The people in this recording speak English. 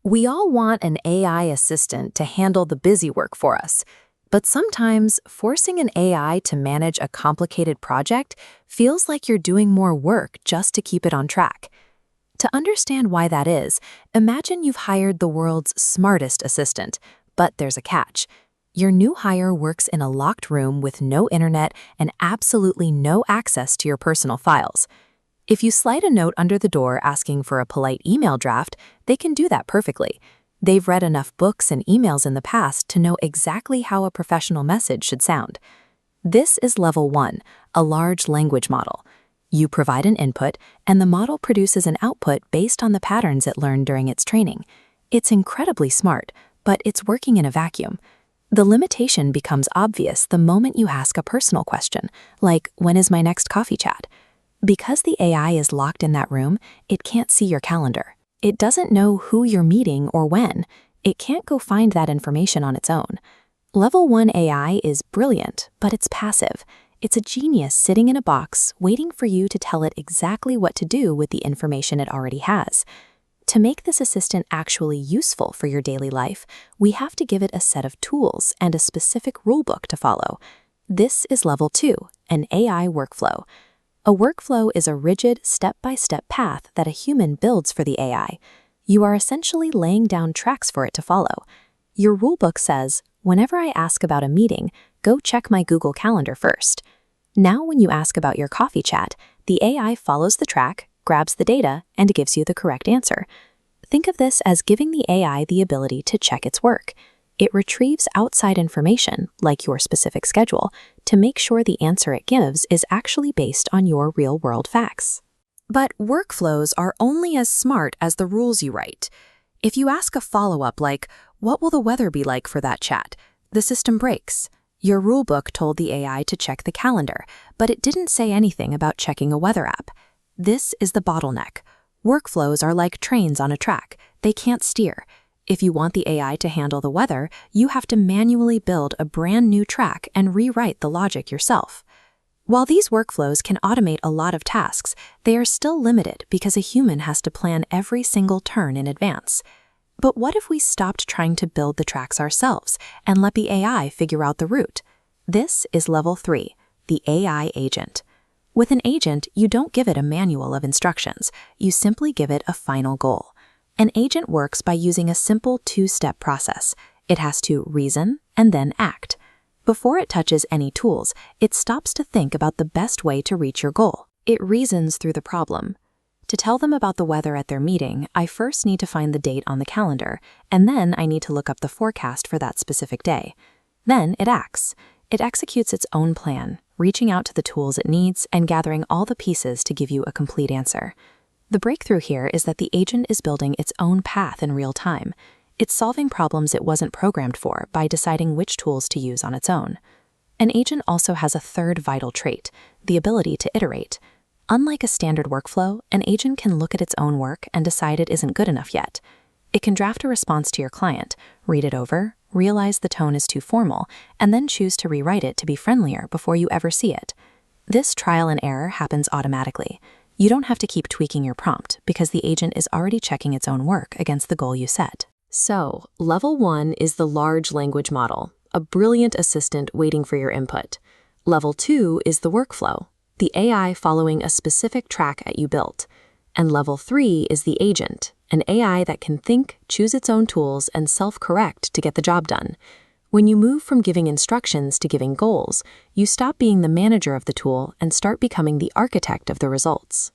We all want an AI assistant to handle the busy work for us, but sometimes forcing an AI to manage a complicated project feels like you're doing more work just to keep it on track. To understand why that is, imagine you've hired the world's smartest assistant, but there's a catch. Your new hire works in a locked room with no internet and absolutely no access to your personal files. If you slide a note under the door asking for a polite email draft, they can do that perfectly. They've read enough books and emails in the past to know exactly how a professional message should sound. This is level 1, a large language model. You provide an input, and the model produces an output based on the patterns it learned during its training. It's incredibly smart, but it's working in a vacuum. The limitation becomes obvious the moment you ask a personal question, like, "When is my next coffee chat?" Because the AI is locked in that room, it can't see your calendar. It doesn't know who you're meeting or when. It can't go find that information on its own. Level 1 AI is brilliant, but it's passive. It's a genius sitting in a box, waiting for you to tell it exactly what to do with the information it already has. To make this assistant actually useful for your daily life, we have to give it a set of tools and a specific rulebook to follow. This is level 2, an AI workflow. A workflow is a rigid, step-by-step path that a human builds for the AI. You are essentially laying down tracks for it to follow. Your rulebook says, "Whenever I ask about a meeting, go check my Google Calendar first." Now when you ask about your coffee chat, the AI follows the track, grabs the data, and gives you the correct answer. Think of this as giving the AI the ability to check its work. It retrieves outside information, like your specific schedule, to make sure the answer it gives is actually based on your real-world facts. But workflows are only as smart as the rules you write. If you ask a follow-up like, "What will the weather be like for that chat?" the system breaks. Your rulebook told the AI to check the calendar, but it didn't say anything about checking a weather app. This is the bottleneck. Workflows are like trains on a track. They can't steer. If you want the AI to handle the weather, you have to manually build a brand new track and rewrite the logic yourself. While these workflows can automate a lot of tasks, they are still limited because a human has to plan every single turn in advance. But what if we stopped trying to build the tracks ourselves and let the AI figure out the route? This is level 3, the AI agent. With an agent, you don't give it a manual of instructions. You simply give it a final goal. An agent works by using a simple 2-step process. It has to reason and then act. Before it touches any tools, it stops to think about the best way to reach your goal. It reasons through the problem. To tell them about the weather at their meeting, I first need to find the date on the calendar, and then I need to look up the forecast for that specific day. Then it acts. It executes its own plan, reaching out to the tools it needs and gathering all the pieces to give you a complete answer. The breakthrough here is that the agent is building its own path in real time. It's solving problems it wasn't programmed for by deciding which tools to use on its own. An agent also has a third vital trait, the ability to iterate. Unlike a standard workflow, an agent can look at its own work and decide it isn't good enough yet. It can draft a response to your client, read it over, realize the tone is too formal, and then choose to rewrite it to be friendlier before you ever see it. This trial and error happens automatically. You don't have to keep tweaking your prompt because the agent is already checking its own work against the goal you set. So, level 1 is the large language model, a brilliant assistant waiting for your input. Level 2 is the workflow, the AI following a specific track you built. And level 3 is the agent, an AI that can think, choose its own tools, and self-correct to get the job done. When you move from giving instructions to giving goals, you stop being the manager of the tool and start becoming the architect of the results.